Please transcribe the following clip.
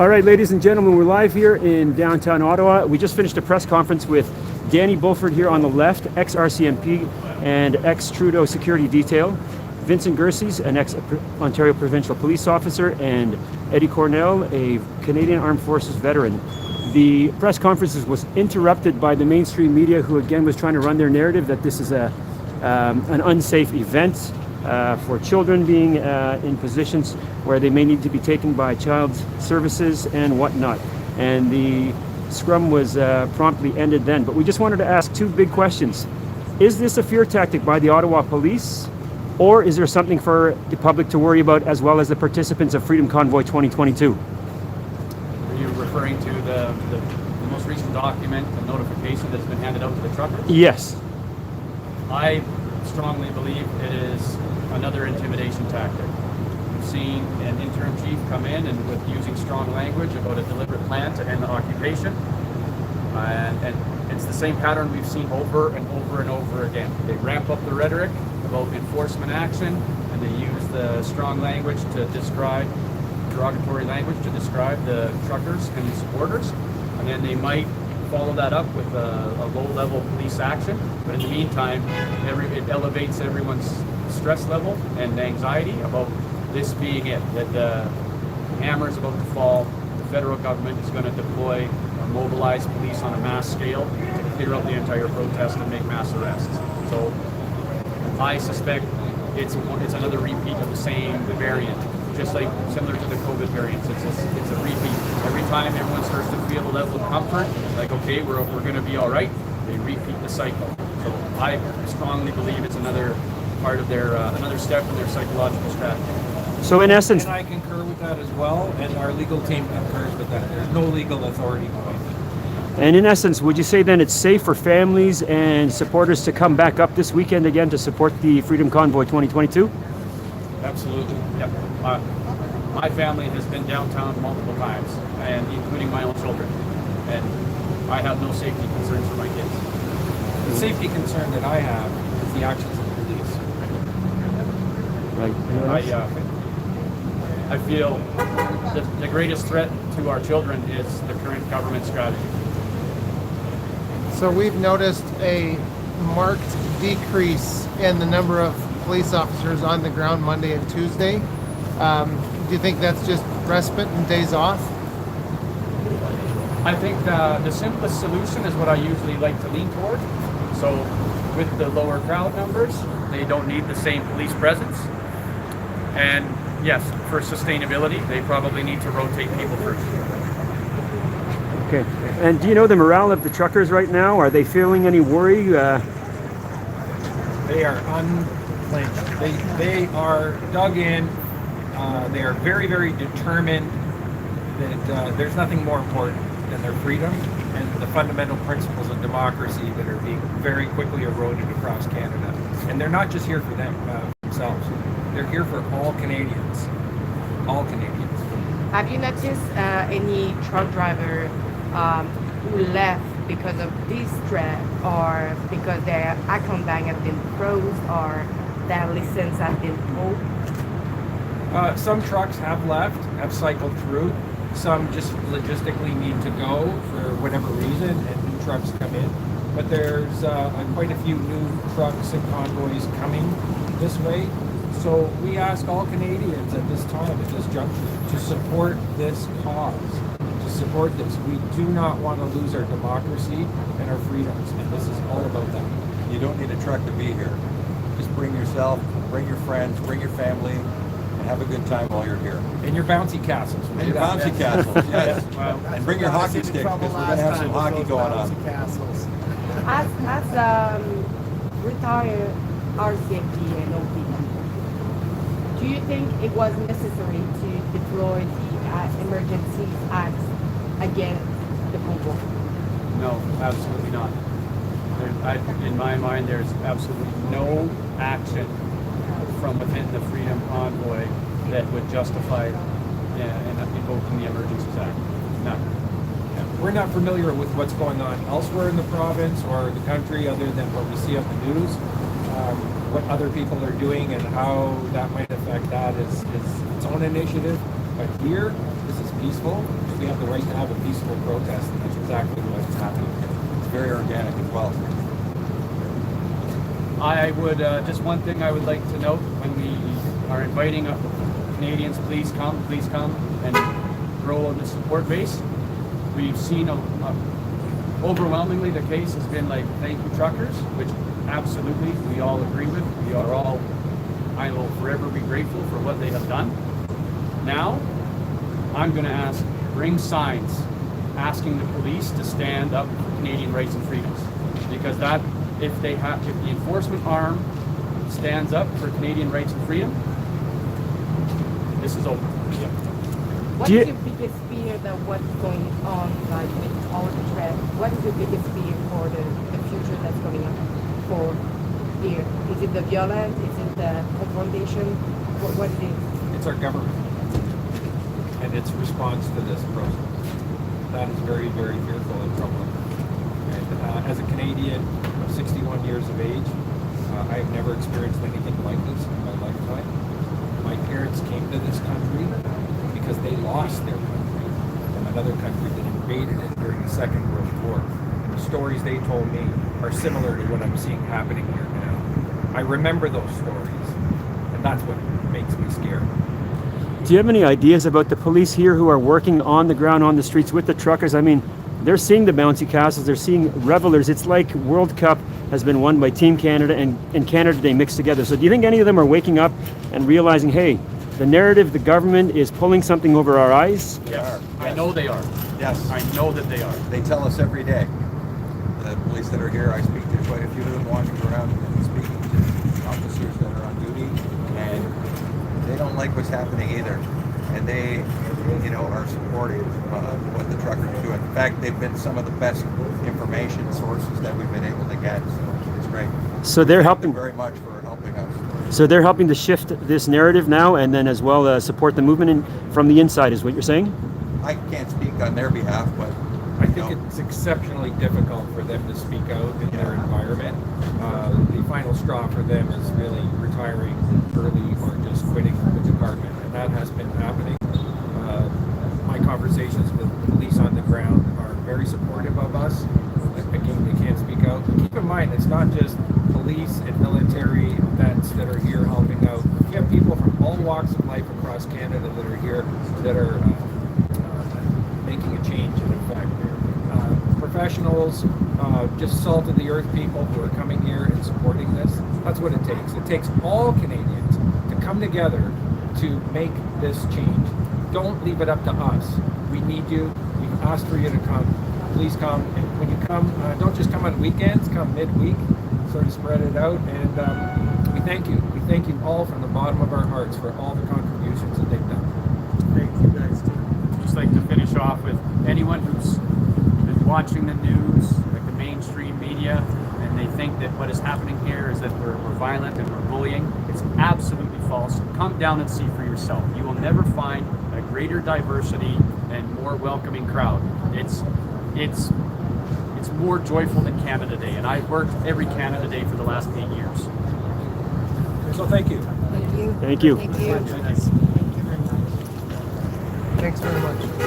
All right, ladies and gentlemen, we're live here in downtown Ottawa. We just finished a press conference with Daniel Bulford here on the left, ex-RCMP and ex-Trudeau security detail, Vincent Gircys, an ex-Ontario provincial police officer, and Eddie Cornell, a Canadian Armed Forces veteran. The press conference was interrupted by the mainstream media, who again was trying to run their narrative that this is an unsafe event for children being in positions where they may need to be taken by child services and whatnot. And the scrum was promptly ended then. But we just wanted to ask two big questions. Is this a fear tactic by the Ottawa Police, or is there something for the public to worry about, as well as the participants of Freedom Convoy 2022? Are you referring to the most recent document, the notification that's been handed out to the truckers? Yes. I strongly believe it is another intimidation tactic. We've seen an interim chief come in and with using strong language about a deliberate plan to end the occupation. And it's the same pattern we've seen over and over and over again. They ramp up the rhetoric about enforcement action, and they use the strong language to describe, derogatory language to describe the truckers and the supporters. And then they might follow that up with a low-level police action. But in the meantime, it elevates everyone's stress level and anxiety about this being it, that the hammer is about to fall. The federal government is going to deploy or mobilize police on a mass scale to clear out the entire protest and make mass arrests. So I suspect it's another repeat of the same variant, just like similar to the COVID variants. It's a repeat. Every time everyone starts to feel a level of comfort, like, okay, we're going to be all right, they repeat the cycle. So I strongly believe it's another part of their, another step in their psychological strategy. So in essence... And I concur with that as well, and our legal team concurs with that. There's no legal authority behind it. And in essence, would you say then it's safe for families and supporters to come back up this weekend again to support the Freedom Convoy 2022? Absolutely. Yep. My family has been downtown multiple times, and including my own children, and I have no safety concerns for my kids. The safety concern that I have is the actions of the police. Right. I feel the greatest threat to our children is the current government strategy. So we've noticed a marked decrease in the number of police officers on the ground Monday and Tuesday. Do you think that's just respite and days off? I think the simplest solution is what I usually like to lean toward. So with the lower crowd numbers, they don't need the same police presence. And yes, for sustainability, they probably need to rotate people first. Okay. And do you know the morale of the truckers right now? Are they feeling any worry? They are unflinched. They are dug in. They are very, very determined that there's nothing more important than their freedom and the fundamental principles of democracy that are being very quickly eroded across Canada. And they're not just here for themselves. They're here for all Canadians. All Canadians. Have you noticed any truck driver who left because of this threat, or because their account bank has been froze, or their license has been pulled? Some trucks have left, have cycled through. Some just logistically need to go for whatever reason, and new trucks come in. But there's quite a few new trucks and convoys coming this way. So we ask all Canadians at this time, at this juncture, to support this cause, to support this. We do not want to lose our democracy and our freedoms, and this is all about that. You don't need a truck to be here. Just bring yourself, bring your friends, bring your family, and have a good time while you're here. And your bouncy castles. And your bouncy castles, yes. And bring your hockey sticks, because we're going to have some hockey going on. As retired RCMP and OPP, do you think it was necessary to deploy the Emergency Act against the convoy? No, absolutely not. In my mind, there's absolutely no action from within the Freedom Convoy that would justify invoking the Emergencies Act. None. We're not familiar with what's going on elsewhere in the province or the country, other than what we see on the news. What other people are doing and how that might affect that is its own initiative. But here, this is peaceful. we have the right to have a peaceful protest, and that's exactly what's happening. It's very organic as well. I would, just one thing I would like to note, when we are inviting Canadians, please come and grow the support base. We've seen overwhelmingly the case has been like, thank you truckers, which absolutely we all agree with. We are all, I will forever be grateful for what they have done. Now, I'm going to ask, bring signs asking the police to stand up for Canadian rights and freedoms, because that, if the enforcement arm stands up for Canadian rights and freedom, this is over. What is your biggest fear that what's going on, like with all the threat? What is your biggest fear for the future that's coming up for here? Is it the violence? Is it the confrontation? What it is? It's our government and its response to this process. That is very, very fearful and troubling. And as a Canadian of 61 years of age, I have never experienced anything like this in my lifetime. My parents came to this country because they lost their country from another country that invaded it during the Second World War. And the stories they told me are similar to what I'm seeing happening here now. I remember those stories, and that's what makes me scared. Do you have any ideas about the police here who are working on the ground, on the streets with the truckers? I mean, they're seeing the bouncy castles, they're seeing revelers. It's like World Cup has been won by Team Canada and Canada Day mixed together. So do you think any of them are waking up and realizing, hey, the narrative, the government is pulling something over our eyes? Yes, I know they are. Yes. I know that they are. They tell us every day. The police that are here, I speak to quite a few of them walking around and speaking to officers that are on duty, and they don't like what's happening either. And they, are supportive of what the truckers do. In fact, they've been some of the best information sources that we've been able to get. So it's great. So they're Thank them helping. very much for helping us. So they're helping to shift this narrative now, and then as well support the movement from the inside, is what you're saying? I can't speak on their behalf, but I think it's exceptionally difficult for them to speak out in their environment. The final straw for them is really retiring early or just quitting the department, and that has been happening. My conversations with police on the ground are very supportive of us. Again, they can't speak out. But keep in mind, it's not just police and military vets that are here helping out. You have people from all walks of life across Canada that are here that are making a change in effect. Professionals, just salt of the earth people who are coming here and supporting this. That's what it takes. It takes all Canadians to come together to make this change. Don't leave it up to us. We need you. We've asked for you to come. Please come. And when you come, don't just come on weekends, come midweek, sort of spread it out. And we thank you. We thank you all from the bottom of our hearts for all the contributions that they've done. Thank you guys too. I'd just like to finish off with anyone who's been watching the news, like the mainstream media, and they think that what is happening here is that we're violent and we're bullying. It's absolutely false. Come down and see for yourself. You will never find a greater diversity and more welcoming crowd. It's more joyful than Canada Day, and I've worked every Canada Day for the last 8 years. So thank you. Thank you. Thank you. Thank you. Thanks very much.